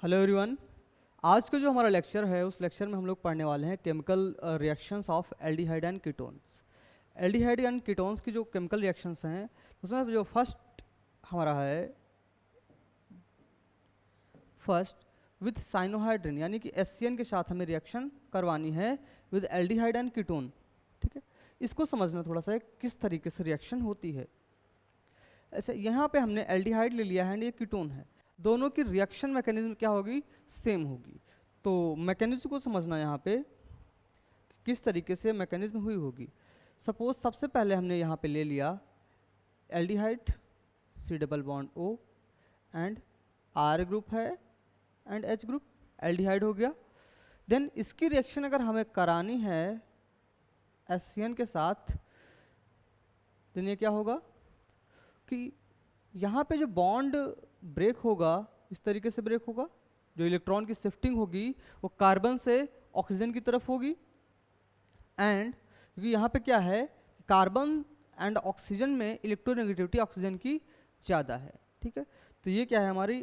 Hello everyone. आज का जो हमारा लेक्चर है उस लेक्चर में हम लोग पढ़ने वाले हैं chemical reactions of aldehyde and ketones. Aldehyde and ketones की जो केमिकल रिएक्शंस हैं उसमें जो फर्स्ट हमारा है फर्स्ट विथ साइनोहाइड्रिन यानी कि HCN के साथ हमें रिएक्शन करवानी है विद एल्डिहाइड एंड कीटोन। ठीक है, इसको समझना थोड़ा सा है किस तरीके से रिएक्शन होती है। ऐसे यहाँ पे हमने एल्डिहाइड ले लिया है एंड ये कीटोन है, दोनों की रिएक्शन मैकेनिज्म क्या होगी, सेम होगी। तो मैकेनिज्म को समझना यहाँ पे किस तरीके से मैकेनिज्म हुई होगी। सपोज सबसे पहले हमने यहाँ पे ले लिया aldehyde C double bond O and R group है एंड H ग्रुप, एल्डिहाइड हो गया। देन इसकी रिएक्शन अगर हमें करानी है HCN के साथ, देन ये क्या होगा कि यहाँ पे जो बॉन्ड ब्रेक होगा इस तरीके से ब्रेक होगा, जो इलेक्ट्रॉन की शिफ्टिंग होगी वो कार्बन से ऑक्सीजन की तरफ होगी। एंड क्योंकि यहाँ पे क्या है, कार्बन एंड ऑक्सीजन में इलेक्ट्रोनेगेटिविटी ऑक्सीजन की ज़्यादा है। ठीक है, तो ये क्या है हमारी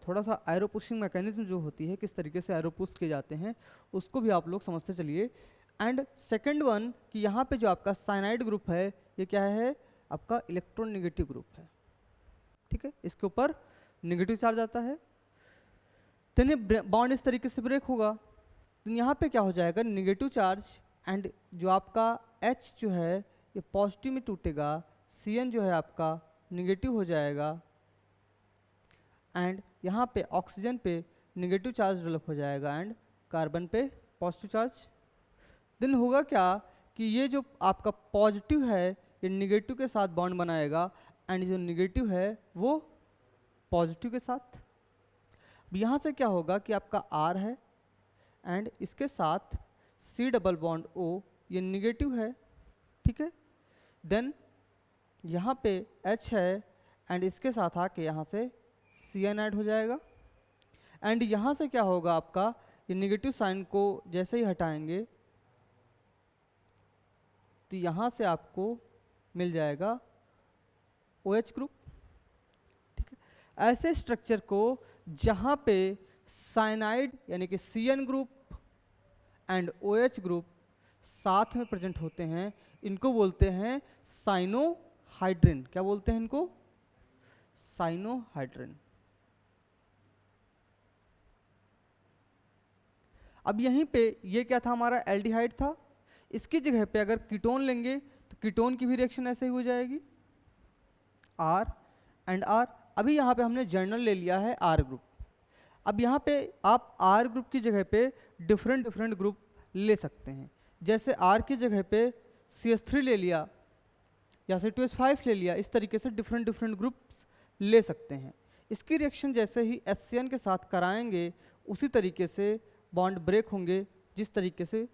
थोड़ा सा एरो पुशिंग मैकेनिज्म जो होती है, किस तरीके से एरो पुश किए जाते हैं उसको भी आप लोग समझते चलिए। एंड सेकेंड वन कि यहाँ पे जो आपका साइनाइड ग्रुप है ये क्या है, आपका इलेक्ट्रोनेगेटिव ग्रुप है। ठीक है, इसके ऊपर नेगेटिव चार्ज आता है। देन ये बॉन्ड इस तरीके से ब्रेक होगा, तो यहाँ पे क्या हो जाएगा, नेगेटिव चार्ज एंड जो आपका H जो है ये पॉजिटिव में टूटेगा, Cn जो है आपका नेगेटिव हो जाएगा एंड यहाँ पे ऑक्सीजन पे नेगेटिव चार्ज डेवलप हो जाएगा एंड कार्बन पे पॉजिटिव चार्ज। देन होगा क्या कि ये जो आपका पॉजिटिव है ये नेगेटिव के साथ बॉन्ड बनाएगा एंड जो नेगेटिव है वो पॉजिटिव के साथ। अब यहाँ से क्या होगा कि आपका R है एंड इसके साथ C डबल बॉन्ड O ये नेगेटिव है। ठीक है, देन यहाँ पे H है एंड इसके साथ आके यहाँ से Cn ऐड हो जाएगा एंड यहाँ से क्या होगा आपका, ये नेगेटिव साइन को जैसे ही हटाएंगे तो यहाँ से आपको मिल जाएगा OH ग्रुप। ठीक है, ऐसे स्ट्रक्चर को जहाँ पे साइनाइड यानी कि Cn group and OH group साथ में प्रेजेंट होते हैं इनको बोलते हैं साइनोहाइड्रिन। क्या बोलते हैं इनको, साइनोहाइड्रिन। अब यहीं पे ये क्या था, हमारा एल्डिहाइड था, इसकी जगह पे अगर कीटोन लेंगे तो कीटोन की भी रिएक्शन ऐसे ही हो जाएगी R एंड R। अभी यहाँ पे हमने जर्नल ले लिया है R ग्रुप। अब यहाँ पे आप R ग्रुप की जगह पे डिफरेंट ग्रुप ले सकते हैं, जैसे R की जगह पे CH3 ले लिया या C2H5 ले लिया, इस तरीके से डिफरेंट ग्रुप्स ले सकते हैं। इसकी रिएक्शन जैसे ही HCN के साथ कराएंगे उसी तरीके से बॉन्ड ब्रेक होंगे जिस तरीके से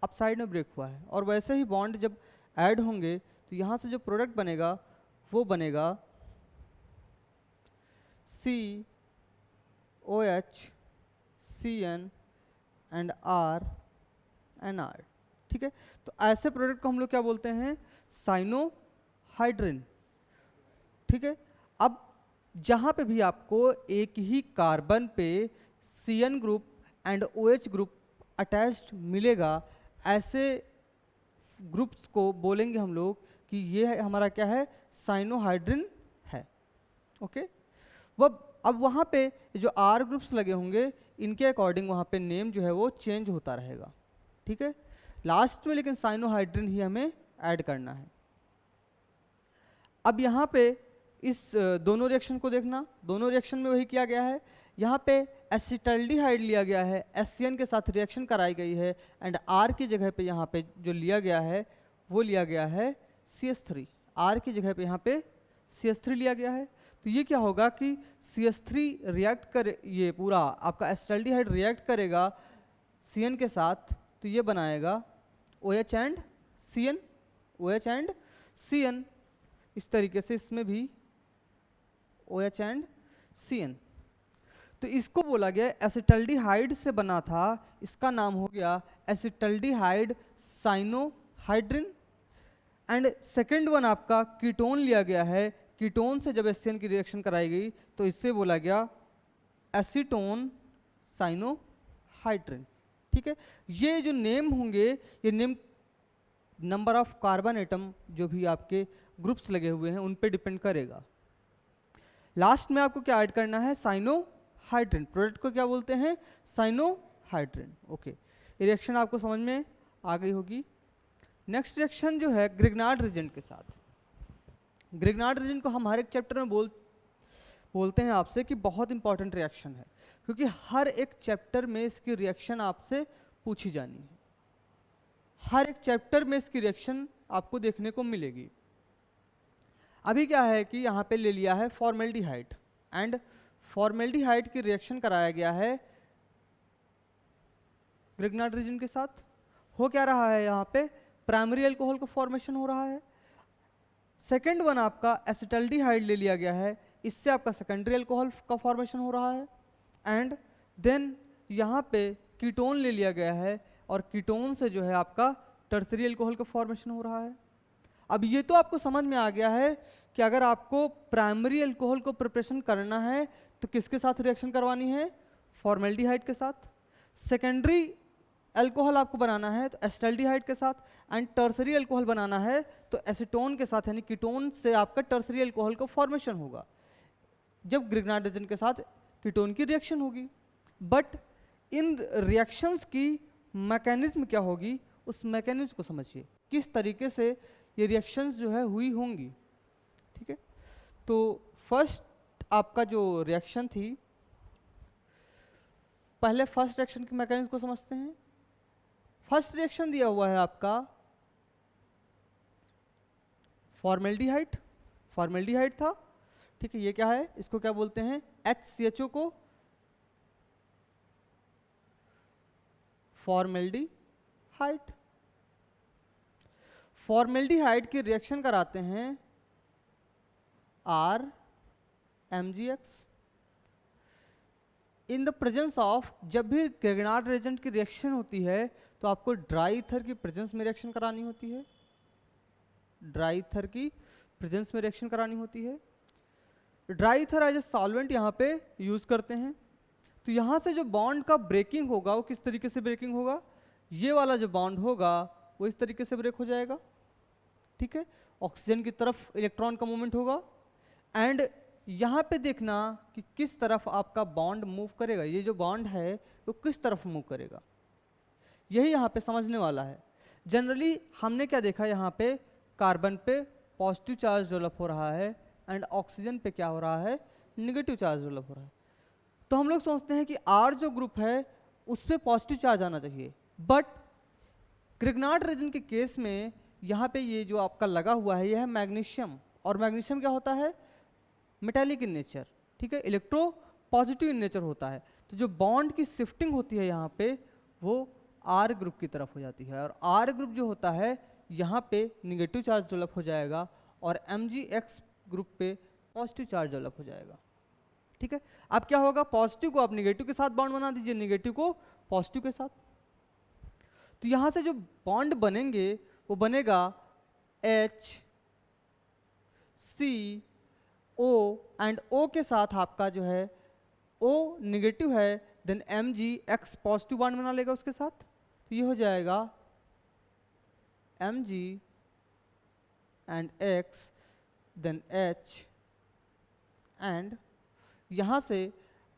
अपसाइड में ब्रेक हुआ है, और वैसे ही बॉन्ड जब ऐड होंगे तो यहाँ से जो प्रोडक्ट बनेगा वो बनेगा COH Cn and R NR। ठीक है, तो ऐसे प्रोडक्ट को हम लोग क्या बोलते हैं, साइनोहाइड्रिन। ठीक है, अब जहाँ पे भी आपको एक ही कार्बन पे Cn group and OH group attached मिलेगा, ऐसे ग्रुप्स को बोलेंगे हम लोग कि ये हमारा क्या है, साइनोहाइड्रिन है। ओके, अब वहाँ पे जो R ग्रुप्स लगे होंगे इनके अकॉर्डिंग वहाँ पे नेम जो है वो चेंज होता रहेगा। ठीक है, लास्ट में लेकिन साइनोहाइड्रिन ही हमें ऐड करना है। अब यहाँ पे इस दोनों रिएक्शन को देखना, दोनों रिएक्शन में वही किया गया है। यहाँ पे एसिटल्डिहाइड लिया गया है, HCN के साथ रिएक्शन कराई गई है एंड R की जगह पे यहाँ पे जो लिया गया है वो लिया गया है CH3। R की जगह पे यहाँ पे CH3 लिया गया है, तो ये क्या होगा कि CH3 रिएक्ट करे, ये पूरा आपका एसिटल्डिहाइड रिएक्ट करेगा Cn के साथ, तो ये बनाएगा OH and Cn, OH and Cn। इस तरीके से इसमें भी OH एंड Cn। तो इसको बोला गया एसिटल्डिहाइड से बना था, इसका नाम हो गया acetaldehyde cyanohydrin. And second one आपका कीटोन लिया गया है, कीटोन से जब HCN की रिएक्शन कराई गई तो इससे बोला गया एसीटोन साइनोहाइड्रिन। ठीक है, ये जो नेम होंगे ये name number of carbon atom जो भी आपके ग्रुप्स लगे हुए हैं उन पे डिपेंड करेगा। लास्ट में आपको क्या ऐड करना है, साइनोहाइड्रिन। प्रोडक्ट को क्या बोलते हैं, साइनोहाइड्रिन। ओके, ये रिएक्शन आपको समझ में आ गई होगी। नेक्स्ट रिएक्शन जो है ग्रिग्नार्ड रीजेंट के साथ। ग्रिग्नार्ड रीजेंट को हम हर एक चैप्टर में बोलते हैं आपसे कि बहुत इंपॉर्टेंट रिएक्शन है, क्योंकि हर एक चैप्टर में इसकी रिएक्शन आपसे पूछी जानी है। हर एक चैप्टर में इसकी रिएक्शन आपको देखने को मिलेगी। अभी क्या है कि यहाँ पे ले लिया है फॉर्मेल्डिहाइड, एंड फॉर्मेल्डिहाइड की रिएक्शन कराया गया है ग्रिग्नार्ड रीजन के साथ। हो क्या रहा है, यहाँ पे प्राइमरी अल्कोहल का फॉर्मेशन हो रहा है। सेकेंड वन आपका एसिटल्डिहाइड ले लिया गया है, इससे आपका सेकेंडरी अल्कोहल का फॉर्मेशन हो रहा है। एंड देन यहाँ पे कीटोन ले लिया गया है, और कीटोन से जो है आपका टर्सरी अल्कोहल का फॉर्मेशन हो रहा है। अब ये तो आपको समझ में आ गया है कि अगर आपको प्राइमरी अल्कोहल को प्रिपरेशन करना है तो किसके साथ रिएक्शन करवानी है, फॉर्मेल्डिहाइड के साथ। सेकेंडरी अल्कोहल आपको बनाना है तो एसिटल्डिहाइड के साथ, एंड टर्सरी अल्कोहल बनाना है तो एसीटोन के साथ, यानी कीटोन से आपका टर्सरी अल्कोहल का फॉर्मेशन होगा जब ग्रिग्नार्ड रीजन के साथ कीटोन की रिएक्शन होगी। बट इन रिएक्शंस की मैकेनिज्म क्या होगी, उस मैकेनिज्म को समझिए, किस तरीके से ये रिएक्शंस जो है हुई होंगी। ठीक है, तो फर्स्ट आपका जो रिएक्शन थी, पहले फर्स्ट रिएक्शन के मैकेनिज्म को समझते हैं। फर्स्ट रिएक्शन दिया हुआ है आपका फॉर्मेल्डिहाइड, फॉर्मेल्डिहाइड था। ठीक है, ये क्या है, इसको क्या बोलते हैं, HCHO को फॉर्मेल्डिहाइड। फॉर्मेल्डिहाइड की रिएक्शन कराते हैं RMgX in the presence of. जब भी ग्रिग्नार्ड रीजेंट की रिएक्शन होती है तो आपको ड्राई ईथर की प्रेजेंस में रिएक्शन करानी होती है, ड्राई ईथर की प्रेजेंस में रिएक्शन करानी होती है। Dry ether as a solvent यहाँ पे यूज करते हैं। तो यहाँ से जो बॉन्ड का ब्रेकिंग होगा वो किस तरीके से ब्रेकिंग होगा, ये वाला जो बॉन्ड होगा वो इस तरीके से ब्रेक हो जाएगा। ठीक है, ऑक्सीजन की तरफ इलेक्ट्रॉन का मूवमेंट होगा, एंड यहाँ पे देखना कि किस तरफ आपका बॉन्ड मूव करेगा, ये जो बॉन्ड है वो किस तरफ मूव करेगा, यही यहाँ पे समझने वाला है। जनरली हमने क्या देखा, यहाँ पे कार्बन पे पॉजिटिव चार्ज डेवलप हो रहा है, एंड ऑक्सीजन पे क्या हो रहा है, निगेटिव चार्ज डेवलप हो रहा है। तो हम लोग सोचते हैं कि R जो ग्रुप है उस पर पॉजिटिव चार्ज आना चाहिए, बट ग्रिग्नार्ड रीजन के केस में यहाँ पे ये जो आपका लगा हुआ है ये है मैग्नीशियम, और मैग्नीशियम क्या होता है, मेटालिक इन नेचर। ठीक है, इलेक्ट्रो पॉजिटिव इन नेचर होता है। तो जो बॉन्ड की शिफ्टिंग होती है यहाँ पे वो R ग्रुप की तरफ हो जाती है, और R ग्रुप जो होता है यहाँ पे निगेटिव चार्ज डेवलप हो जाएगा, और MgX ग्रुप पे पॉजिटिव चार्ज डेवलप हो जाएगा। ठीक है, अब क्या होगा, पॉजिटिव को आप निगेटिव के साथ बॉन्ड बना दीजिए, निगेटिव को पॉजिटिव के साथ। तो यहाँ से जो बॉन्ड बनेंगे वो बनेगा HCO, एंड O के साथ आपका जो है O निगेटिव है, देन MgX पॉजिटिव बॉन्ड बना लेगा उसके साथ। तो ये हो जाएगा Mg and X then H, and यहाँ से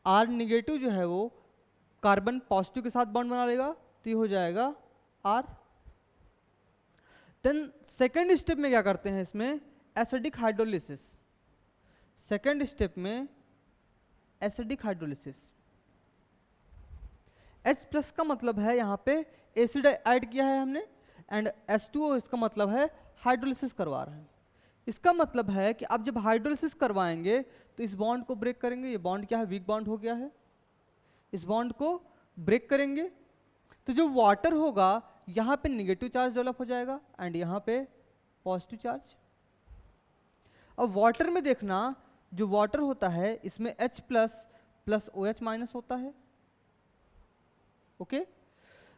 R निगेटिव जो है वो कार्बन पॉजिटिव के साथ बॉन्ड बना लेगा, तो ये हो जाएगा R। देन सेकेंड स्टेप में क्या करते हैं, इसमें एसिडिक हाइड्रोलिसिस। सेकेंड स्टेप में एसिडिक हाइड्रोलिसिस, H+ का मतलब है यहाँ पे एसिड ऐड किया है हमने, एंड H2O इसका मतलब है हाइड्रोलिसिस करवा रहे हैं। इसका मतलब है कि अब जब हाइड्रोलिसिस करवाएंगे तो इस बॉन्ड को ब्रेक करेंगे, ये बॉन्ड क्या है, वीक बॉन्ड हो गया है, इस बॉन्ड को ब्रेक करेंगे, तो जो वाटर होगा यहाँ पे निगेटिव चार्ज डेवलप हो जाएगा, एंड यहाँ पे पॉजिटिव चार्ज। अब वाटर में देखना, जो वाटर होता है इसमें H+ प्लस OH- होता है। ओके,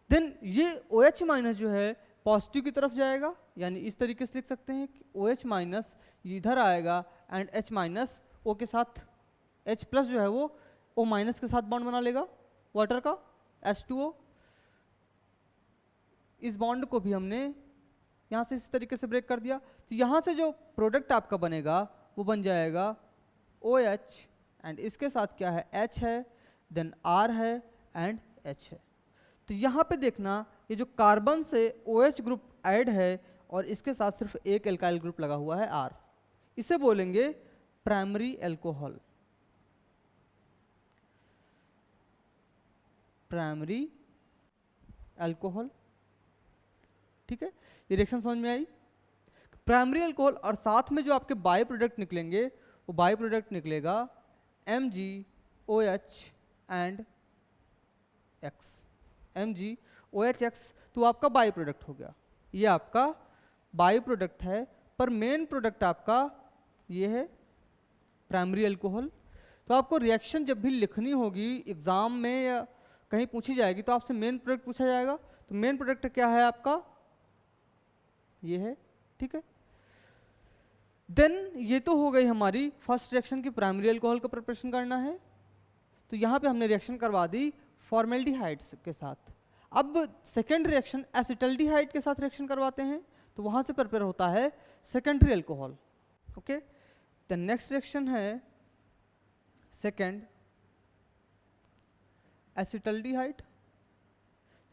देन ये OH- जो है पॉजिटिव की तरफ जाएगा, यानी इस तरीके से लिख सकते हैं कि OH- इधर आएगा, एंड H- O के साथ H+ जो है वो O माइनस के साथ बॉन्ड बना लेगा वाटर का H2O। इस बॉन्ड को भी हमने यहाँ से इस तरीके से ब्रेक कर दिया, तो यहाँ से जो प्रोडक्ट आपका बनेगा वो बन जाएगा OH, एंड इसके साथ क्या है, H है, देन R है एंड H है। तो यहाँ पे देखना ये जो कार्बन से OH ग्रुप ऐड है और इसके साथ सिर्फ एक एल्काइल ग्रुप लगा हुआ है R, इसे बोलेंगे प्राइमरी एल्कोहल। प्राइमरी एल्कोहल, ठीक है, ये रिएक्शन समझ में आई। प्राइमरी एल्कोहल और साथ में जो आपके बाय प्रोडक्ट निकलेंगे वो बाय प्रोडक्ट निकलेगा MgOH एंड X, MgOHX, तो आपका बाय प्रोडक्ट हो गया, ये आपका बाय प्रोडक्ट है। पर मेन प्रोडक्ट आपका ये है प्राइमरी एल्कोहल। तो आपको रिएक्शन जब भी लिखनी होगी एग्जाम में या कहीं पूछी जाएगी तो आपसे मेन प्रोडक्ट पूछा जाएगा, तो मेन प्रोडक्ट क्या है आपका, ये है, ठीक है। देन ये तो हो गई हमारी फर्स्ट रिएक्शन की प्राइमरी अल्कोहल का प्रिपरेशन करना है। तो यहाँ पे हमने रिएक्शन करवा दी फॉर्मेल्डिहाइड्स के साथ। अब सेकेंड रिएक्शन एसिटल्डिहाइड के साथ रिएक्शन करवाते हैं, तो वहाँ से प्रिपेयर होता है secondary alcohol. Okay, the next reaction है second acetaldehyde,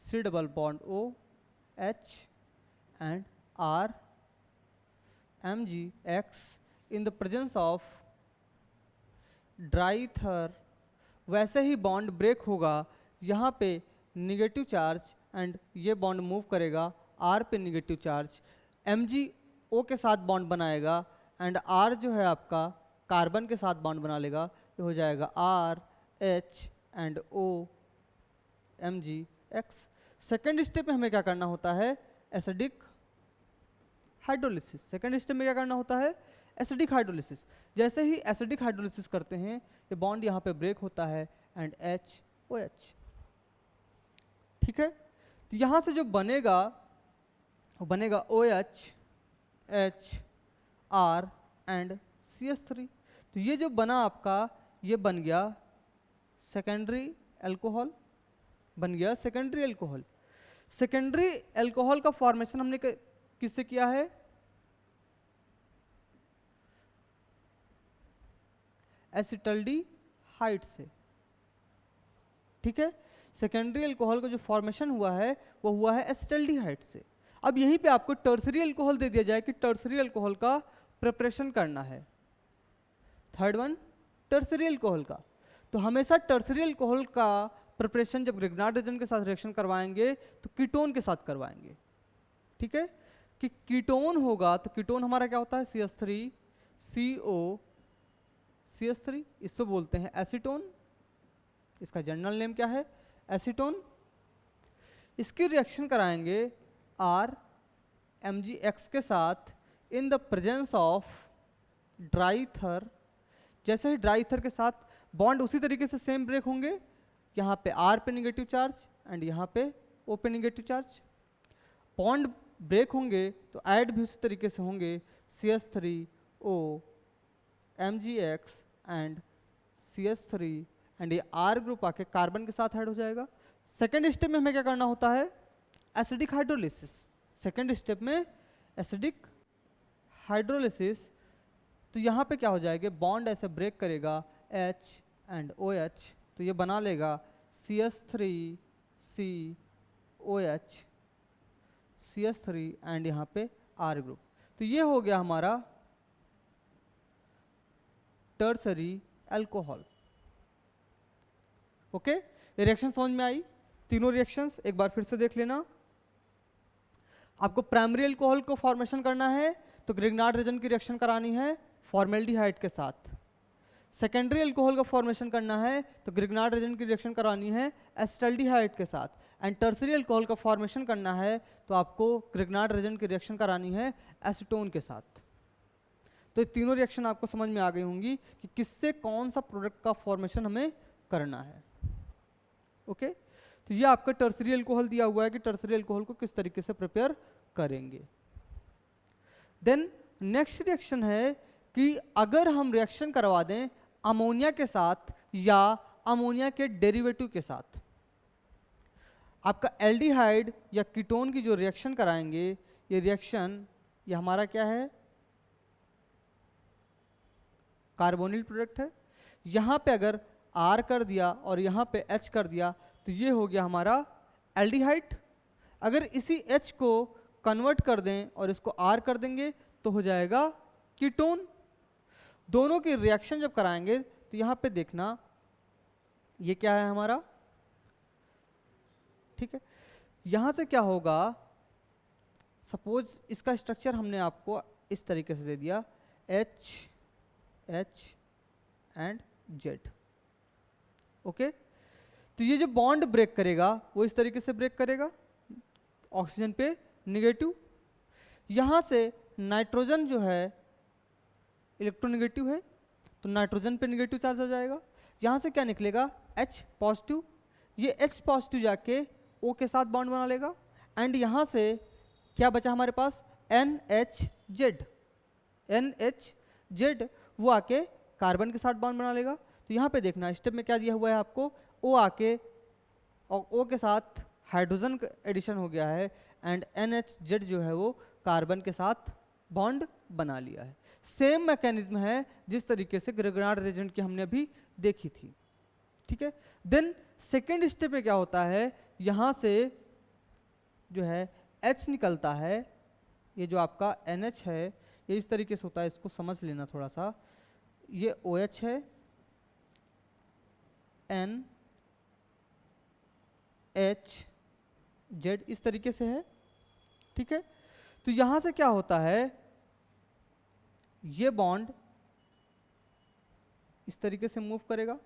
C double bond O H and R MgX in the presence of dry ether. वैसे ही बॉन्ड ब्रेक होगा, यहाँ पे निगेटिव चार्ज एंड ये बॉन्ड मूव करेगा R पे निगेटिव चार्ज, MgO के साथ बॉन्ड बनाएगा एंड R जो है आपका कार्बन के साथ बॉन्ड बना लेगा, ये हो जाएगा R H and O MgX। Second step में हमें क्या करना होता है, एसिडिक हाइड्रोलिसिस। सेकेंड स्टेप में क्या करना होता है, एसिडिक हाइड्रोलिसिस। जैसे ही एसिडिक हाइड्रोलिसिस करते हैं ये बॉन्ड यहाँ पे ब्रेक होता है एंड HOH, ठीक है। तो यहाँ से जो बनेगा वो बनेगा OH H R and CH3। तो ये जो बना आपका, ये बन गया सेकेंडरी अल्कोहल, बन गया सेकेंडरी अल्कोहल। सेकेंडरी अल्कोहल का फॉर्मेशन हमने किससे किया है, एसिटल्डिहाइड से, ठीक है। सेकेंडरी अल्कोहल का जो फॉर्मेशन हुआ है वो हुआ है एसिटल्डिहाइड से। अब यहीं पे आपको टर्सरी अल्कोहल दे दिया जाए कि टर्सरी अल्कोहल का प्रिपरेशन करना है। थर्ड वन टर्सरी अल्कोहल का, तो हमेशा टर्सरी अल्कोहल का प्रिपरेशन जब ग्रिग्नार्ड रीजन के साथ रिएक्शन करवाएंगे तो कीटोन के साथ करवाएंगे, ठीक है। कि कीटोन होगा तो कीटोन हमारा क्या होता है, CH3 CO CH3, इसको बोलते हैं एसीटोन, इसका जनरल नेम क्या है, एसीटोन। इसकी रिएक्शन कराएंगे R MgX के साथ इन the presence of dry ether. जैसे ही ड्राई ईथर के साथ बॉन्ड उसी तरीके से सेम ब्रेक होंगे, यहाँ पे R पे नेगेटिव चार्ज एंड यहाँ पे O पे नेगेटिव चार्ज। बॉन्ड ब्रेक होंगे तो ऐड भी उसी तरीके से होंगे, CH3O MgX and CH3 and ये R ग्रुप आके कार्बन के साथ ऐड हो जाएगा। सेकेंड स्टेप में हमें क्या करना होता है, एसिडिक हाइड्रोलिसिस। सेकेंड स्टेप में एसिडिक हाइड्रोलिसिस, तो यहाँ पे क्या हो जाएगा, बॉन्ड ऐसे ब्रेक करेगा H एंड OH, तो ये बना लेगा CH3 COH CH3 एंड यहाँ पे R ग्रुप। तो ये हो गया हमारा टर्सरी अल्कोहल। ओके, ये रिएक्शन समझ में आई, तीनों रिएक्शंस एक बार फिर से देख लेना। आपको प्राइमरी अल्कोहल को फॉर्मेशन करना है तो ग्रिग्नार्ड रीजन की रिएक्शन करानी है फॉर्मेल्डिहाइड के साथ। सेकेंडरी अल्कोहल का फॉर्मेशन करना है तो ग्रिग्नार्ड रीजन की रिएक्शन करानी है एसिटल्डिहाइड के साथ। एंड टर्सरी अल्कोहल का फॉर्मेशन करना है तो आपको ग्रिग्नार्ड रीजन की रिएक्शन करानी है एसीटोन के साथ। तो ये तीनों रिएक्शन आपको समझ में आ गई होंगी कि किससे कौन सा प्रोडक्ट का फॉर्मेशन हमें करना है। ओके, तो ये आपका टर्सरी अल्कोहल दिया हुआ है कि टर्सरी अल्कोहल को किस तरीके से प्रिपेयर करेंगे। देन नेक्स्ट रिएक्शन है कि अगर हम रिएक्शन करवा दें अमोनिया के साथ या अमोनिया के डेरिवेटिव के साथ। आपका एल्डिहाइड या कीटोन की जो रिएक्शन कराएंगे, ये रिएक्शन ये हमारा क्या है, कार्बोनिल प्रोडक्ट है। यहाँ पे अगर R कर दिया और यहाँ पे H कर दिया तो ये हो गया हमारा एल्डिहाइड। अगर इसी H को कन्वर्ट कर दें और इसको R कर देंगे तो हो जाएगा कीटोन। दोनों की रिएक्शन जब कराएंगे तो यहाँ पे देखना ये क्या है हमारा, ठीक है। यहाँ से क्या होगा, सपोज इसका स्ट्रक्चर हमने आपको इस तरीके से दे दिया, H एंड Z, ओके। तो ये जो बॉन्ड ब्रेक करेगा वो इस तरीके से ब्रेक करेगा, ऑक्सीजन पे निगेटिव। यहाँ से नाइट्रोजन जो है इलेक्ट्रोनेगेटिव है तो नाइट्रोजन पे निगेटिव चार्ज आ जाएगा। यहाँ से क्या निकलेगा, H पॉजिटिव, ये H पॉजिटिव जाके O के साथ बॉन्ड बना लेगा। एंड यहाँ से क्या बचा हमारे पास, NHZ, वो आके कार्बन के साथ बॉन्ड बना लेगा। तो यहाँ पे देखना स्टेप में क्या दिया हुआ है आपको, O आके और O के साथ हाइड्रोजन का एडिशन हो गया है एंड NHZ जो है वो कार्बन के साथ बॉन्ड बना लिया है। सेम मैकेनिज्म है जिस तरीके से ग्रेगनार्ड रिएजेंट की हमने अभी देखी थी, ठीक है। देन सेकेंड स्टेप में क्या होता है, यहाँ से जो है H निकलता है, ये जो आपका NH है ये इस तरीके से होता है, इसको समझ लेना थोड़ा सा। ये OH है, NHZ इस तरीके से है, ठीक है। तो यहाँ से क्या होता है, ये बॉन्ड इस तरीके से मूव करेगा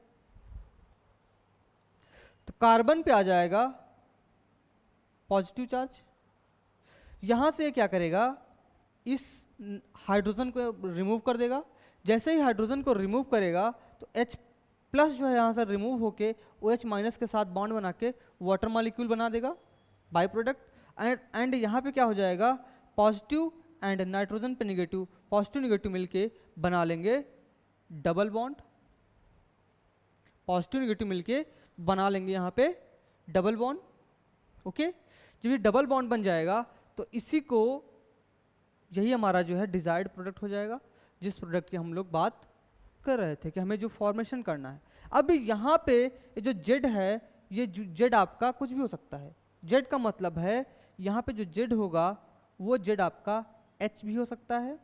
तो कार्बन पे आ जाएगा पॉजिटिव चार्ज। यहाँ से क्या करेगा, इस हाइड्रोजन को रिमूव कर देगा। जैसे ही हाइड्रोजन को रिमूव करेगा तो H प्लस जो है यहाँ से रिमूव होके OH माइनस के साथ बॉन्ड बना के वाटर मॉलिक्यूल बना देगा, बाई प्रोडक्ट। एंड यहाँ पे क्या हो जाएगा, पॉजिटिव एंड नाइट्रोजन पे निगेटिव, पॉजिटिव निगेटिव मिलके बना लेंगे डबल बॉन्ड, पॉजिटिव निगेटिव मिलके बना लेंगे यहाँ पे डबल बॉन्ड, ओके। जब ये डबल बॉन्ड बन जाएगा तो इसी को, यही हमारा जो है डिजायर्ड प्रोडक्ट हो जाएगा, जिस प्रोडक्ट की हम लोग बात कर रहे थे कि हमें जो फॉर्मेशन करना है। अब यहाँ पे ये जो Z है, ये Z आपका कुछ भी हो सकता है। Z का मतलब है यहाँ पे जो Z होगा वो Z आपका H भी हो सकता है,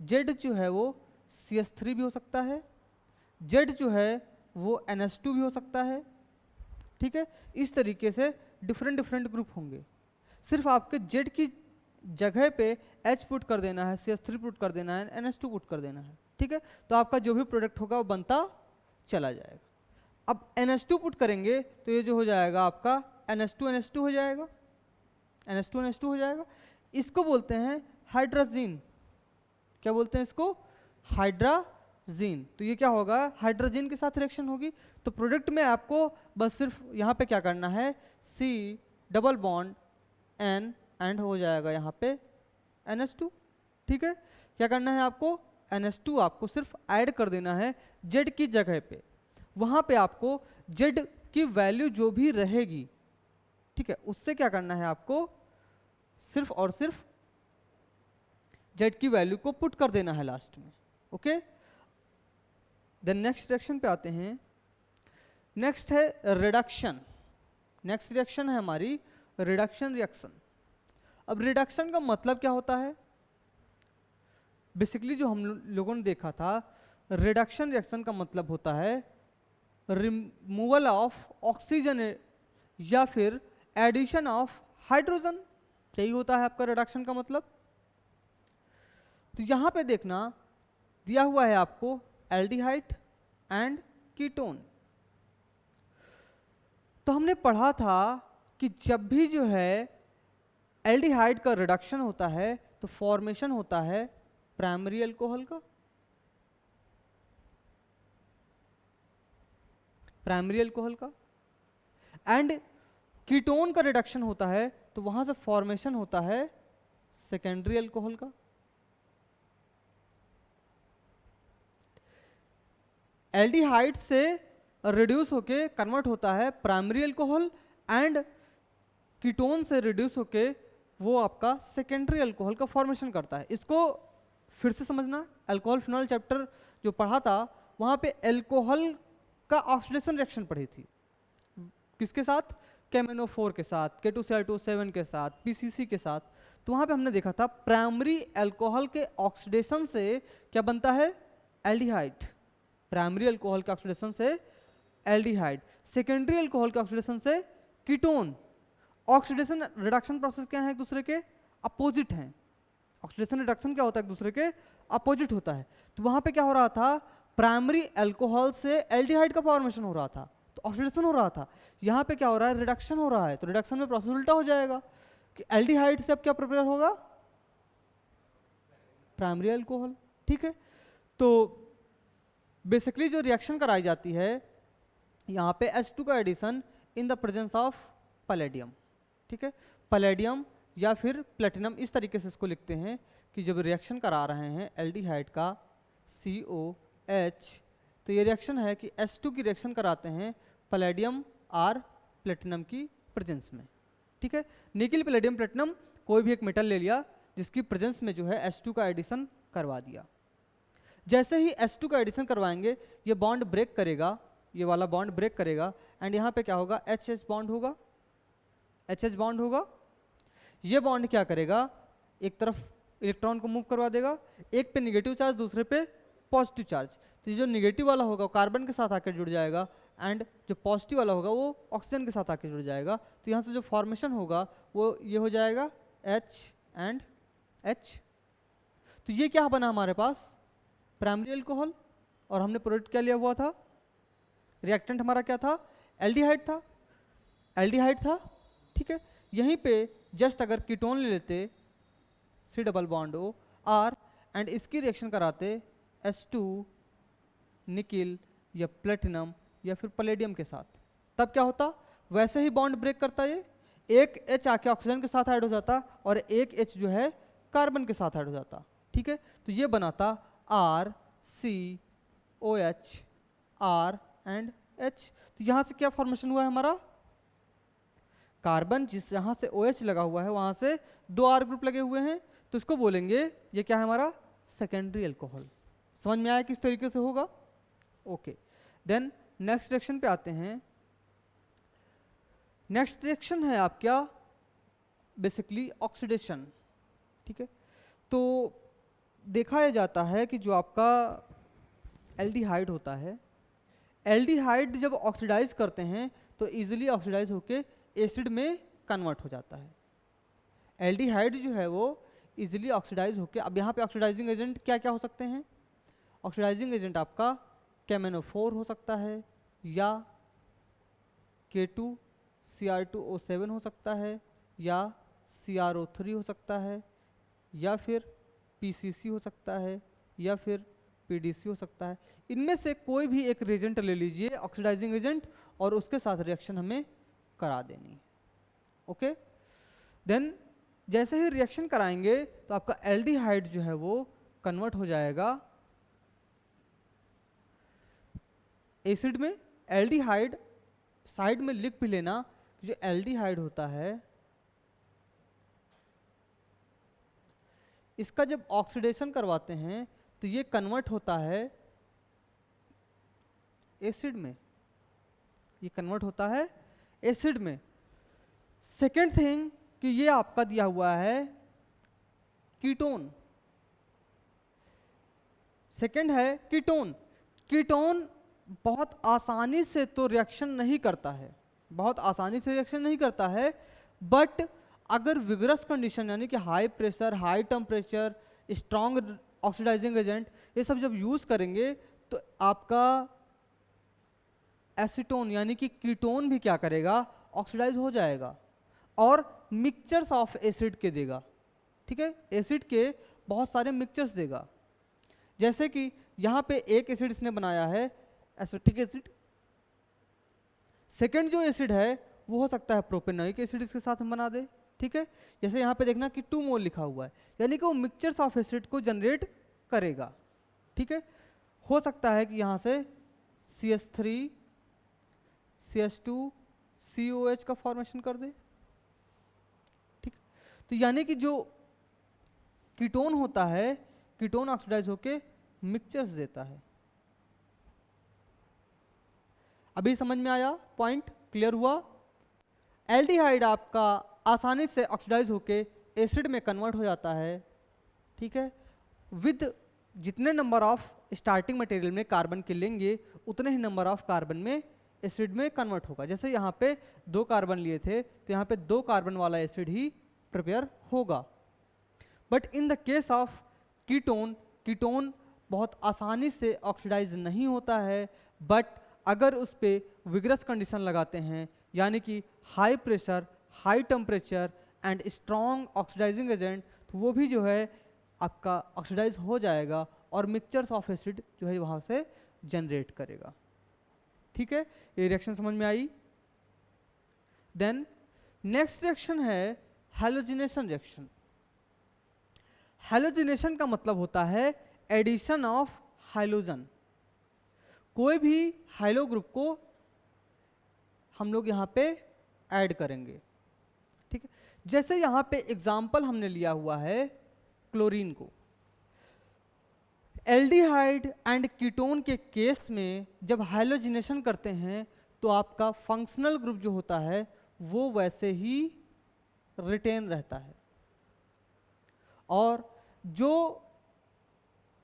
Z जो है वो CH3 भी हो सकता है, Z जो है वो NH2 भी हो सकता है, ठीक है। इस तरीके से डिफरेंट डिफरेंट ग्रुप होंगे। सिर्फ आपके Z की जगह पे H पुट कर देना है, CH3 पुट कर देना है, NH2 पुट कर देना है, ठीक है। तो आपका जो भी प्रोडक्ट होगा वो बनता चला जाएगा। अब NH2 पुट करेंगे तो ये जो हो जाएगा आपका NH2 हो जाएगा, NH2 हो जाएगा। इसको बोलते हैं हाइड्रोजीन। क्या बोलते हैं इसको, हाइड्रोजीन। तो ये क्या होगा, हाइड्रोजीन के साथ रिएक्शन होगी। तो प्रोडक्ट में आपको बस सिर्फ यहाँ पे क्या करना है, C double bond N and हो जाएगा यहाँ पे NH2, ठीक है। क्या करना है आपको, NH2 आपको सिर्फ ऐड कर देना है Z की जगह पे। वहाँ पे आपको Z की वैल्यू जो भी रहेगी, ठीक है, उससे क्या करना है आपको, सिर्फ और सिर्फ Z की वैल्यू को पुट कर देना है लास्ट में, ओके। देन नेक्स्ट रिएक्शन पे आते हैं। नेक्स्ट है रिडक्शन। नेक्स्ट रिएक्शन है हमारी रिडक्शन रिएक्शन। अब रिडक्शन का मतलब क्या होता है, बेसिकली जो हम लोगों ने देखा था, रिडक्शन रिएक्शन का मतलब होता है रिमूवल ऑफ ऑक्सीजन या फिर एडिशन ऑफ हाइड्रोजन, यही होता है आपका रिडक्शन का मतलब। तो यहाँ पे देखना दिया हुआ है आपको एल्डिहाइड एंड कीटोन। तो हमने पढ़ा था कि जब भी जो है एल्डिहाइड का रिडक्शन होता है तो फॉर्मेशन होता है प्राइमरी अल्कोहल का, प्राइमरी अल्कोहल का। एंड कीटोन का रिडक्शन होता है तो वहां से फॉर्मेशन होता है सेकेंडरी अल्कोहल का। एल्डिहाइड से रिड्यूस होके कन्वर्ट होता है प्राइमरी अल्कोहल एंड कीटोन से रिड्यूस होके वो आपका सेकेंडरी अल्कोहल का फॉर्मेशन करता है। इसको फिर से समझना, अल्कोहल फिनॉल चैप्टर जो पढ़ा था वहाँ पे अल्कोहल का ऑक्सीडेशन रिएक्शन पढ़ी थी, किसके साथ? KMnO4 के साथ, K2Cl2O7 के साथ, PCC के साथ। तो वहाँ पे हमने देखा था प्राइमरी अल्कोहल के ऑक्सीडेशन से क्या बनता है? एल्डिहाइड। प्राइमरी अल्कोहल के ऑक्सीडेशन से एल्डिहाइड, सेकेंडरी अल्कोहल के ऑक्सीडेशन से कीटोन। ऑक्सीडेशन रिडक्शन प्रोसेस क्या है? एक दूसरे के अपोजिट हैं। ऑक्सीडेशन रिडक्शन क्या होता है? एक दूसरे के अपोजिट होता है। तो वहाँ पे क्या हो रहा था? प्राइमरी अल्कोहल से एल्डिहाइड का फॉर्मेशन हो रहा था, तो ऑक्सीडेशन हो रहा था। यहाँ पे क्या हो रहा है? रिडक्शन हो रहा है। तो रिडक्शन में प्रोसेस उल्टा हो जाएगा कि एल्डिहाइड से अब क्या प्रिपेयर होगा? Primary alcohol. ठीक है, तो बेसिकली जो रिएक्शन कराई जाती है यहाँ पे H2 का addition in the presence of palladium. ठीक है, पैलेडियम या फिर प्लेटिनम, इस तरीके से इसको लिखते हैं कि जब रिएक्शन करा रहे हैं एल्डिहाइड का COH, तो ये रिएक्शन है कि H2 की रिएक्शन कराते हैं पैलेडियम और प्लेटिनम की प्रेजेंस में। ठीक है, निकिल पैलेडियम प्लेटिनम कोई भी एक मेटल ले लिया जिसकी प्रेजेंस में जो है H2 का एडिशन करवा दिया। जैसे ही H2 का एडिशन करवाएंगे ये बॉन्ड ब्रेक करेगा, ये वाला बॉन्ड ब्रेक करेगा एंड यहाँ पे क्या होगा? HH बॉन्ड होगा, HH बॉन्ड होगा। ये बॉन्ड क्या करेगा? एक तरफ इलेक्ट्रॉन को मूव करवा देगा, एक पे निगेटिव चार्ज, दूसरे पे पॉजिटिव चार्ज। तो ये जो निगेटिव वाला होगा वो कार्बन के साथ आकर जुड़ जाएगा एंड जो पॉजिटिव वाला होगा वो ऑक्सीजन के साथ आकर जुड़ जाएगा। तो यहाँ से जो फॉर्मेशन होगा वो ये हो जाएगा H एंड H। तो ये क्या बना हमारे पास? Primary alcohol. और हमने प्रोडक्ट क्या लिया हुआ था? रिएक्टेंट हमारा क्या था? एल्डिहाइड था, एल्डिहाइड था। ठीक है, यहीं पे जस्ट अगर कीटोन ले लेते C double bond O R and इसकी रिएक्शन कराते H2 निकिल या प्लेटिनम या फिर पैलेडियम के साथ, तब क्या होता? वैसे ही बॉन्ड ब्रेक करता ये, एक H आके ऑक्सीजन के साथ ऐड हो जाता और एक H जो है कार्बन के साथ ऐड हो जाता। ठीक है, तो ये बनाता RCOH R एंड H। तो यहाँ से क्या फॉर्मेशन हुआ है हमारा? कार्बन जिस यहाँ से OH लगा हुआ है वहाँ से 2 R ग्रुप लगे हुए हैं, तो इसको बोलेंगे ये क्या है हमारा? Secondary alcohol. समझ में आया किस तरीके से होगा? ओके, देन नेक्स्ट रिएक्शन पे आते हैं। नेक्स्ट रिएक्शन है आप क्या? Basically oxidation. ठीक है, तो देखा जाता है कि जो आपका एल्डिहाइड होता है, एल्डिहाइड जब ऑक्सीडाइज करते हैं तो इजीली ऑक्सीडाइज होके एसिड में कन्वर्ट हो जाता है। एल्डिहाइड जो है वो इजीली ऑक्सीडाइज होके, अब यहाँ पे ऑक्सीडाइजिंग एजेंट क्या क्या हो सकते हैं? ऑक्सीडाइजिंग एजेंट आपका KMnO4 हो सकता है या K2Cr2O7 हो सकता है या CrO3 हो सकता है या फिर PCC हो सकता है या फिर PDC हो सकता है। इनमें से कोई भी एक रिएजेंट ले लीजिए ऑक्सीडाइजिंग एजेंट और उसके साथ रिएक्शन हमें करा देनी है। ओके, देन जैसे ही रिएक्शन कराएंगे तो आपका एल्डिहाइड जो है वो कन्वर्ट हो जाएगा एसिड में। एल्डिहाइड साइड में लिख भी लेना, जो एल्डिहाइड होता है इसका जब ऑक्सीडेशन करवाते हैं तो ये कन्वर्ट होता है एसिड में, ये कन्वर्ट होता है एसिड में। सेकेंड थिंग कि ये आपका दिया हुआ है कीटोन। सेकेंड है कीटोन। कीटोन बहुत आसानी से तो रिएक्शन नहीं करता है, बहुत आसानी से रिएक्शन नहीं करता है, बट अगर विगरस कंडीशन यानी कि high pressure, high temperature, strong oxidizing agent ये सब जब यूज़ करेंगे तो आपका एसीटोन यानी कि कीटोन भी क्या करेगा? ऑक्सीडाइज हो जाएगा और मिक्सचर्स ऑफ एसिड के देगा। ठीक है, एसिड के बहुत सारे मिक्सचर्स देगा। जैसे कि यहाँ पे एक एसिड इसने बनाया है एसिटिक एसिड, सेकेंड जो एसिड है वो हो सकता है प्रोपेनोइक एसिड, इसके साथ हम बना दे। ठीक है, जैसे यहाँ पे देखना कि 2 मोल लिखा हुआ है, यानी कि वो मिक्सचर्स ऑफ एसिड को जनरेट करेगा। ठीक है, हो सकता है कि यहाँ से CH3 CH2COH का फॉर्मेशन कर दे। ठीक, तो यानी कि जो कीटोन होता है, कीटोन ऑक्सीडाइज होके मिक्सचर्स देता है। अभी समझ में आया? पॉइंट क्लियर हुआ? एल्डिहाइड आपका आसानी से ऑक्सीडाइज होके एसिड में कन्वर्ट हो जाता है। ठीक है, विद जितने नंबर ऑफ स्टार्टिंग मटेरियल में कार्बन के लेंगे उतने ही नंबर ऑफ कार्बन में एसिड में कन्वर्ट होगा। जैसे यहाँ पे 2 कार्बन लिए थे तो यहाँ पे 2 कार्बन वाला एसिड ही प्रिपेयर होगा। But in the case of ketone, ketone बहुत आसानी से ऑक्सीडाइज नहीं होता है, बट अगर उस पर विगरस कंडीशन लगाते हैं, यानी कि high pressure, high temperature and strong oxidizing agent, तो वो भी जो है आपका ऑक्सीडाइज हो जाएगा और मिक्सचर्स ऑफ एसिड जो है वहाँ से जनरेट करेगा। ठीक है, ये रिएक्शन समझ में आई? देन नेक्स्ट रिएक्शन है हैलोजिनेशन रिएक्शन। हैलोजिनेशन का मतलब होता है एडिशन ऑफ हाइलोजन। कोई भी हाइलो ग्रुप को हम लोग यहाँ पे ऐड करेंगे। ठीक है, जैसे यहाँ पे एग्जाम्पल हमने लिया हुआ है क्लोरीन को। एल्डिहाइड एंड कीटोन के केस में जब हाइलोजिनेशन करते हैं तो आपका फंक्शनल ग्रुप जो होता है वो वैसे ही रिटेन रहता है, और जो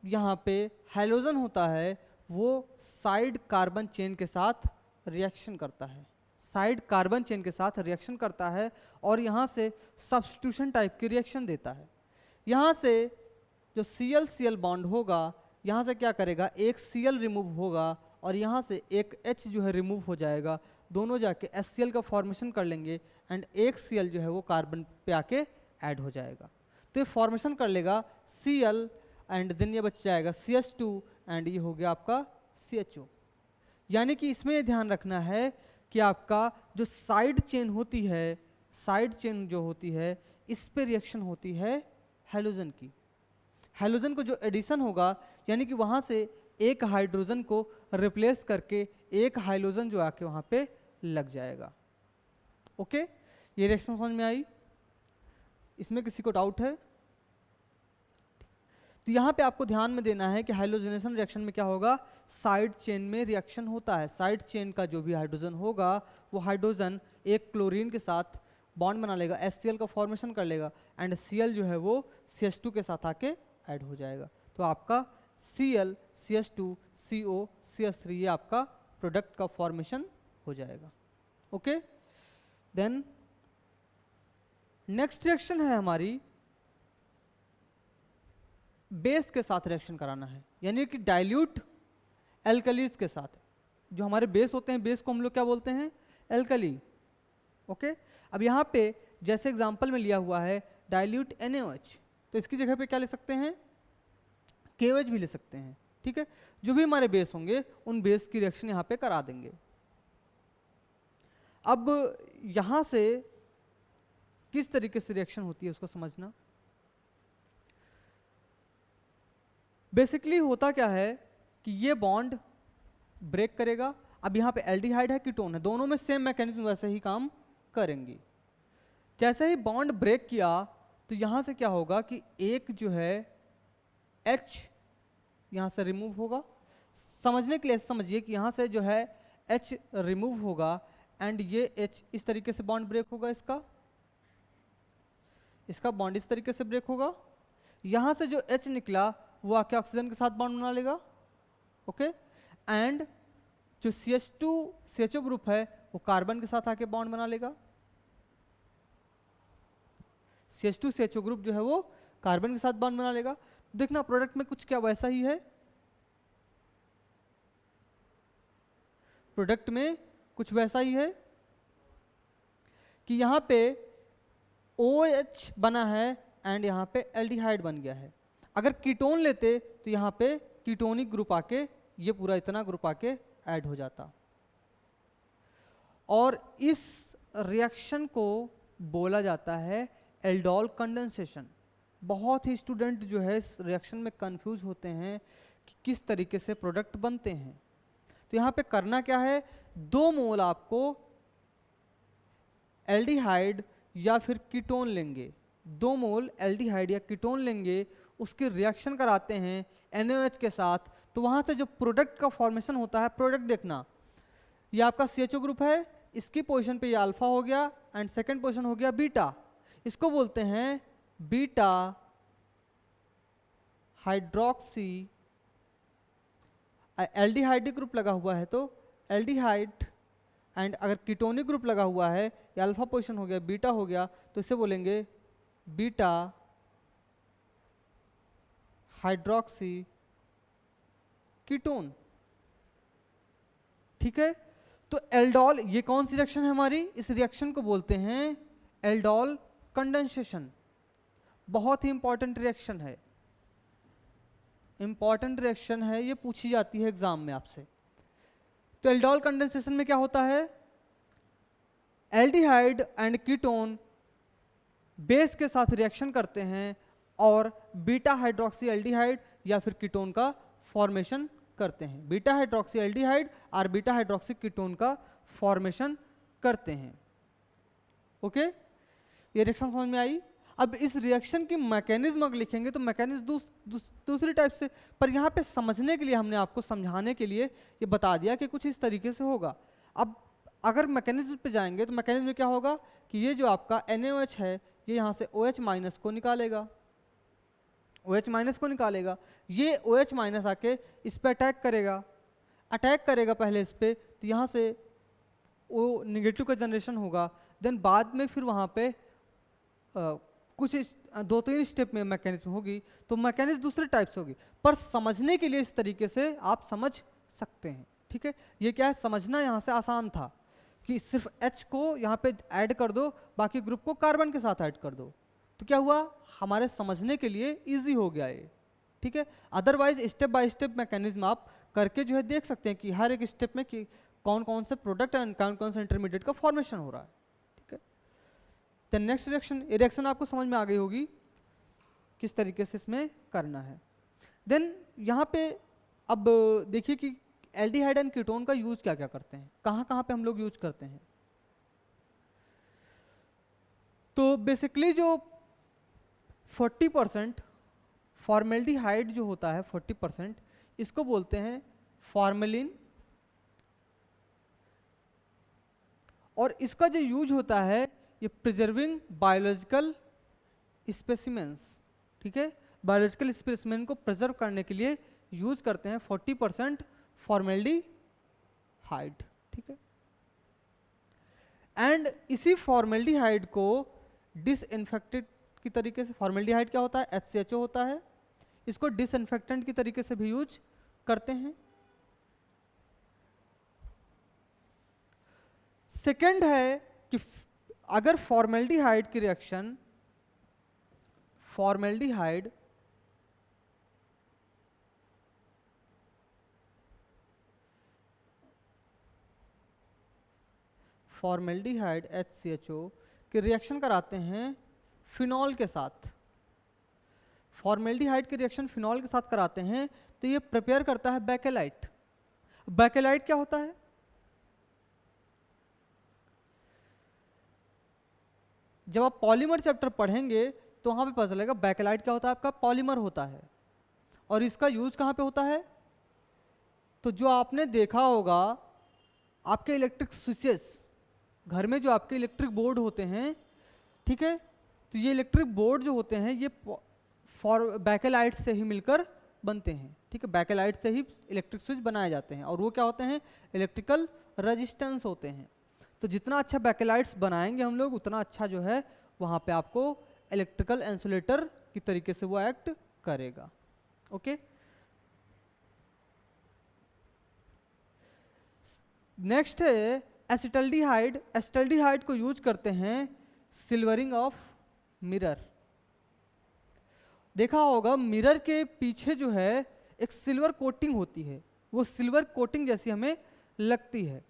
यहाँ पे हाइलोजन होता है वो साइड कार्बन चेन के साथ रिएक्शन करता है, साइड कार्बन चेन के साथ रिएक्शन करता है और यहाँ से सब्स्टिट्यूशन टाइप की रिएक्शन देता है। यहाँ से जो Cl-Cl बॉन्ड होगा, यहाँ से क्या करेगा, एक Cl रिमूव होगा और यहाँ से एक H जो है रिमूव हो जाएगा, दोनों जाके HCl का फॉर्मेशन कर लेंगे एंड एक Cl जो है वो कार्बन पे आके ऐड हो जाएगा। तो ये फॉर्मेशन कर लेगा Cl एंड देन ये बच जाएगा CH2 एंड ये हो गया आपका CHO। यानी कि इसमें ये ध्यान रखना है कि आपका जो साइड चेन होती है, साइड चेन जो होती है इस पे रिएक्शन होती है हाइलोजन की। हाइलोजन को जो एडिशन होगा यानी कि वहाँ से एक हाइड्रोजन को रिप्लेस करके एक हाइलोजन जो आके वहाँ पे लग जाएगा। ओके, ये रिएक्शन समझ में आई? इसमें किसी को डाउट है? तो यहाँ पे आपको ध्यान में देना है कि हाइलोजिनेशन रिएक्शन में क्या होगा, साइड चेन में रिएक्शन होता है। साइड चेन का जो भी हाइड्रोजन होगा वो हाइड्रोजन एक क्लोरीन के साथ बॉन्ड बना लेगा, HCl का फॉर्मेशन कर लेगा एंड Cl जो है वो CH2 के साथ आके ऐड हो जाएगा। तो आपका Cl, CH2, CO, CH3 ये आपका प्रोडक्ट का फॉर्मेशन हो जाएगा। ओके, देन नेक्स्ट रिएक्शन है हमारी बेस के साथ रिएक्शन कराना है, यानी कि डाइल्यूट एल्कलीज के साथ। जो हमारे बेस होते हैं, बेस को हम लोग क्या बोलते हैं, एल्कली। ओके, अब यहाँ पे जैसे एग्जांपल में लिया हुआ है डाइल्यूट NaOH, तो इसकी जगह पे क्या ले सकते हैं, KOH भी ले सकते हैं। ठीक है, जो भी हमारे बेस होंगे उन बेस की रिएक्शन यहाँ पे करा देंगे। अब यहाँ से किस तरीके से रिएक्शन होती है उसको समझना। बेसिकली होता क्या है कि ये बॉन्ड ब्रेक करेगा। अब यहाँ पे एल्डिहाइड है, कीटोन है, दोनों में सेम मैकेनिज्म वैसे ही काम करेंगी। जैसे ही बॉन्ड ब्रेक किया तो यहाँ से क्या होगा कि एक जो है H यहाँ से रिमूव होगा। समझने के लिए समझिए कि यहाँ से जो है H रिमूव होगा एंड ये H इस तरीके से बॉन्ड ब्रेक होगा, इसका बॉन्ड इस तरीके से ब्रेक होगा। यहाँ से जो H निकला वो आके ऑक्सीजन के साथ बॉन्ड बना लेगा। ओके, एंड जो CH2 CHO ग्रुप है वो कार्बन के साथ आके बॉन्ड बना लेगा। CH2 CHO ग्रुप जो है वो कार्बन के साथ बॉन्ड बना लेगा। देखना प्रोडक्ट में कुछ क्या वैसा ही है, प्रोडक्ट में कुछ वैसा ही है कि यहाँ पे OH बना है एंड यहाँ पे एल्डिहाइड बन गया है। अगर कीटोन लेते तो यहाँ पे कीटोनिक ग्रुप आके ये पूरा इतना ग्रुप आके ऐड हो जाता। और इस रिएक्शन को बोला जाता है एल्डोल कंडेंसेशन। बहुत ही स्टूडेंट जो है इस रिएक्शन में कंफ्यूज होते हैं कि किस तरीके से प्रोडक्ट बनते हैं। तो यहाँ पे करना क्या है, 2 मोल आपको एल्डिहाइड या फिर कीटोन लेंगे, 2 मोल एल्डिहाइड या कीटोन लेंगे, उसकी रिएक्शन कराते हैं NaOH के साथ, तो वहाँ से जो प्रोडक्ट का फॉर्मेशन होता है, प्रोडक्ट देखना, ये आपका CHO ग्रुप है, इसकी पोजीशन पे ये अल्फा हो गया एंड सेकंड पोजीशन हो गया बीटा, इसको बोलते हैं बीटा हाइड्रोक्सी, एल्डिहाइड ग्रुप लगा हुआ है तो एल्डिहाइड, एंड अगर कीटोनिक ग्रुप लगा हुआ है, ये अल्फा पोजीशन हो गया, बीटा हो गया, तो इसे बोलेंगे बीटा हाइड्रोक्सी कीटोन। ठीक है, तो एल्डोल, ये कौन सी रिएक्शन है हमारी, इस रिएक्शन को बोलते हैं एल्डोल कंडेंसेशन। बहुत ही इंपॉर्टेंट रिएक्शन है, इंपॉर्टेंट रिएक्शन है, ये पूछी जाती है एग्जाम में आपसे। तो एल्डोल कंडेंसेशन में क्या होता है, एल्डिहाइड एंड कीटोन बेस के साथ रिएक्शन करते हैं और बीटा हाइड्रोक्सी एल्डिहाइड या फिर कीटोन का फॉर्मेशन करते हैं, बीटा हाइड्रोक्सी एल्डिहाइड और बीटा हाइड्रोक्सी कीटोन का फॉर्मेशन करते हैं। ओके, ये रिएक्शन समझ में आई। अब इस रिएक्शन की मैकेनिज्म अगर लिखेंगे तो मैकेनिज्म दूसरी टाइप से, पर यहाँ पे समझने के लिए हमने आपको समझाने के लिए ये बता दिया कि कुछ इस तरीके से होगा। अब अगर मैकेनिज्म पे जाएंगे तो मैकेनिज्म में क्या होगा कि ये जो आपका NaOH है, ये यहाँ से OH माइनस को निकालेगा, OH माइनस को निकालेगा, ये OH माइनस आके इस पे अटैक करेगा, अटैक करेगा पहले इस पे, तो यहाँ से वो निगेटिव का जनरेशन होगा, देन बाद में फिर वहाँ पे कुछ 2-3 स्टेप में मैकेनिज्म होगी, तो मैकेनिज्म दूसरे टाइप से होगी, पर समझने के लिए इस तरीके से आप समझ सकते हैं। ठीक है, ये क्या है, समझना यहाँ से आसान था कि सिर्फ H को यहाँ पे ऐड कर दो, बाकी ग्रुप को कार्बन के साथ ऐड कर दो, तो क्या हुआ, हमारे समझने के लिए इजी हो गया ये। ठीक है, otherwise step by step mechanism आप करके जो है देख सकते हैं कि हर एक स्टेप में कि कौन कौन से प्रोडक्ट एंड कौन कौन से इंटरमीडिएट का फॉर्मेशन हो रहा है। ठीक है, तो नेक्स्ट रिएक्शन, ये रिएक्शन आपको समझ में आ गई होगी किस तरीके से इसमें करना है। देन यहाँ पे अब देखिए कि एल्डिहाइड एंड कीटोन का यूज क्या क्या करते हैं, कहाँ कहाँ पे हम लोग यूज करते हैं। तो बेसिकली जो 40% फॉर्मेल्डिहाइड जो होता है 40%, इसको बोलते हैं फॉर्मेलिन, और इसका जो यूज होता है ये प्रिजर्विंग बायोलॉजिकल स्पेसिमेंस। ठीक है, बायोलॉजिकल स्पेसिमेन को प्रिजर्व करने के लिए यूज करते हैं 40% फॉर्मेल्डिहाइड। ठीक है, एंड इसी फॉर्मेल्डिहाइड को डिसइंफेक्टेंट की तरीके से, फॉर्मेल्डिहाइड क्या होता है, HCHO होता है, इसको डिसइंफेक्टेंट की तरीके से भी यूज करते हैं। सेकंड है कि अगर फॉर्मेल्डिहाइड की रिएक्शन, फॉर्मेल्डिहाइड HCHO की रिएक्शन कराते हैं फिनॉल के साथ, फॉर्मेल्डिहाइड की रिएक्शन फिनॉल के साथ कराते हैं, तो ये प्रिपेयर करता है बेकेलाइट। बेकेलाइट क्या होता है, जब आप पॉलीमर चैप्टर पढ़ेंगे तो वहां पे पता चलेगा बेकेलाइट क्या होता है, आपका पॉलीमर होता है। और इसका यूज कहाँ पे होता है, तो जो आपने देखा होगा आपके इलेक्ट्रिक स्विचेस, घर में जो आपके इलेक्ट्रिक बोर्ड होते हैं, ठीक है, तो ये इलेक्ट्रिक बोर्ड जो होते हैं ये बेकेलाइट से ही मिलकर बनते हैं। ठीक है, बेकेलाइट से ही इलेक्ट्रिक स्विच बनाए जाते हैं, और वो क्या होते हैं, इलेक्ट्रिकल रेजिस्टेंस होते हैं। तो जितना अच्छा बेकेलाइट्स बनाएंगे हम लोग, उतना अच्छा जो है वहाँ पे आपको इलेक्ट्रिकल इंसुलेटर की तरीके से वो एक्ट करेगा। ओके, नेक्स्ट है एसिटल्डिहाइड। एसिटल्डिहाइड को यूज करते हैं सिल्वरिंग ऑफ मिरर। देखा होगा मिरर के पीछे जो है एक सिल्वर कोटिंग होती है, वो सिल्वर कोटिंग जैसी हमें लगती है।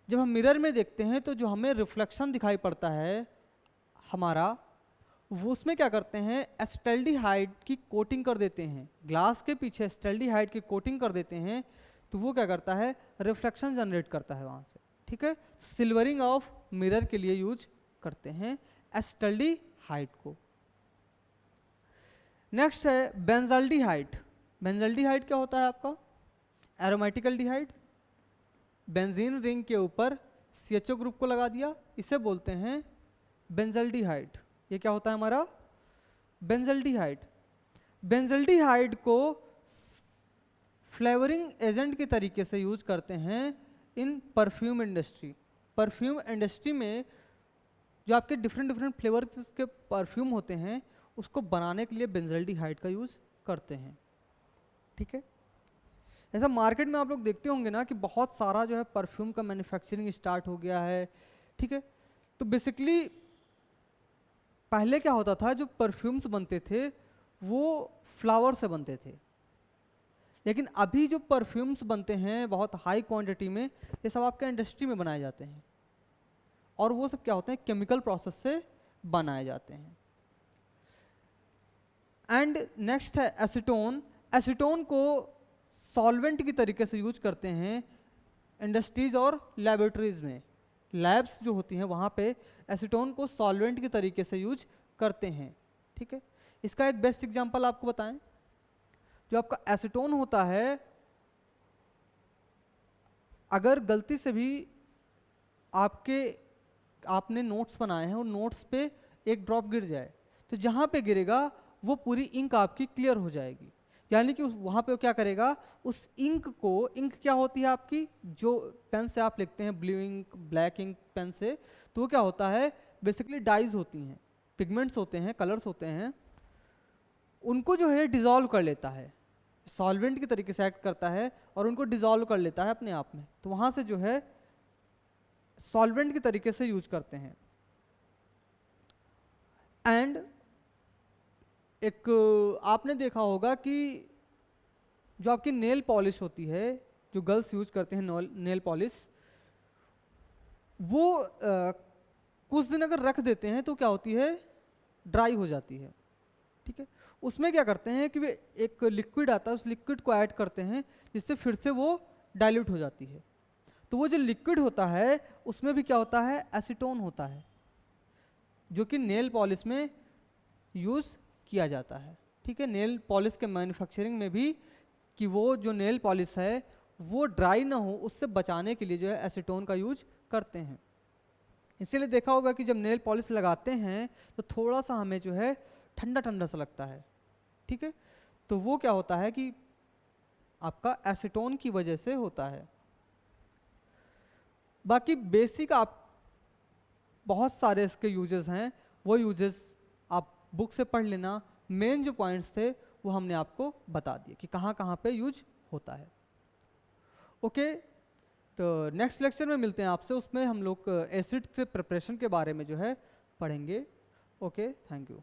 जब हम मिरर में देखते हैं तो जो हमें रिफ्लेक्शन दिखाई पड़ता है हमारा, वो उसमें क्या करते हैं, एसिटल्डिहाइड की कोटिंग कर देते हैं, ग्लास के पीछे एसिटल्डिहाइड की कोटिंग कर देते हैं, तो वो क्या करता है, रिफ्लेक्शन जनरेट करता है वहाँ से, ठीक है। सिल्वरिंग ऑफ मिरर के लिए यूज करते हैं एसिटल्डिहाइड को। नेक्स्ट है बेंजल्डिहाइड। बेंजल्डिहाइड क्या होता है आपका, एरोमेटिक एल्डिहाइड। बेंजीन रिंग के ऊपर CHO ग्रुप को लगा दिया, इसे बोलते हैं बेंजल्डिहाइड। ये क्या होता है हमारा, बेंजल्डिहाइड। बेंजल्डिहाइड को फ्लेवरिंग एजेंट के तरीके से यूज करते हैं इन परफ्यूम इंडस्ट्री। परफ्यूम इंडस्ट्री में जो आपके डिफरेंट डिफरेंट फ्लेवर के परफ्यूम होते हैं उसको बनाने के लिए बेंजल्डिहाइड का यूज करते हैं, ठीक है। ऐसा मार्केट में आप लोग देखते होंगे ना कि बहुत सारा जो है परफ्यूम का मैन्युफैक्चरिंग स्टार्ट हो गया है, ठीक है। तो बेसिकली पहले क्या होता था, जो परफ्यूम्स बनते थे वो फ्लावर से बनते थे, लेकिन अभी जो परफ्यूम्स बनते हैं बहुत हाई क्वांटिटी में, ये सब आपके इंडस्ट्री में बनाए जाते हैं और वो सब क्या होते हैं, केमिकल प्रोसेस से बनाए जाते हैं। एंड नेक्स्ट है एसीटोन। एसीटोन को सॉल्वेंट की तरीके से यूज करते हैं इंडस्ट्रीज और लैबोरेटरीज में। लैब्स जो होती हैं वहाँ पे एसीटोन को सॉल्वेंट की तरीके से यूज करते हैं, ठीक है। इसका एक बेस्ट एग्जांपल आपको बताएं, जो आपका एसीटोन होता है, अगर गलती से भी आपने नोट्स बनाए हैं और नोट्स पे एक ड्रॉप गिर जाए तो जहाँ पे गिरेगा वो पूरी इंक आपकी क्लियर हो जाएगी। यानी कि वहाँ पे वो क्या करेगा, उस इंक को, इंक क्या होती है आपकी, जो पेन से आप लिखते हैं, blue ink, black ink pen से, तो वो क्या होता है, बेसिकली डाइज होती हैं, पिगमेंट्स होते हैं, कलर्स होते हैं, उनको जो है डिज़ोल्व कर लेता है, सॉल्वेंट की तरीके से एक्ट करता है और उनको डिज़ोल्व कर लेता है अपने आप में। तो वहाँ से जो है सॉल्वेंट की तरीके से यूज करते हैं। एंड एक आपने देखा होगा कि जो आपकी नेल पॉलिश होती है, जो गर्ल्स यूज करते हैं नेल पॉलिश, वो कुछ दिन अगर रख देते हैं तो क्या होती है, ड्राई हो जाती है, ठीक है। उसमें क्या करते हैं कि वे एक लिक्विड आता है, उस लिक्विड को ऐड करते हैं जिससे फिर से वो डाइल्यूट हो जाती है। तो वो जो लिक्विड होता है उसमें भी क्या होता है, एसीटोन होता है, जो कि नेल पॉलिश में यूज़ किया जाता है, ठीक है। नेल पॉलिश के मैन्युफैक्चरिंग में भी कि वो जो नेल पॉलिश है वो ड्राई ना हो, उससे बचाने के लिए जो है एसीटोन का यूज करते हैं। इसीलिए देखा होगा कि जब नेल पॉलिश लगाते हैं तो थोड़ा सा हमें जो है ठंडा ठंडा सा लगता है, ठीक है। तो वो क्या होता है कि आपका एसीटोन की वजह से होता है। बाकी बेसिक आप बहुत सारे इसके यूजेस हैं, वो यूजेस आप बुक से पढ़ लेना। मेन जो पॉइंट्स थे वो हमने आपको बता दिए कि कहाँ कहाँ पे यूज होता है। ओके, तो नेक्स्ट लेक्चर में मिलते हैं आपसे, उसमें हम लोग एसिड से प्रिपरेशन के बारे में जो है पढ़ेंगे। Okay, thank you.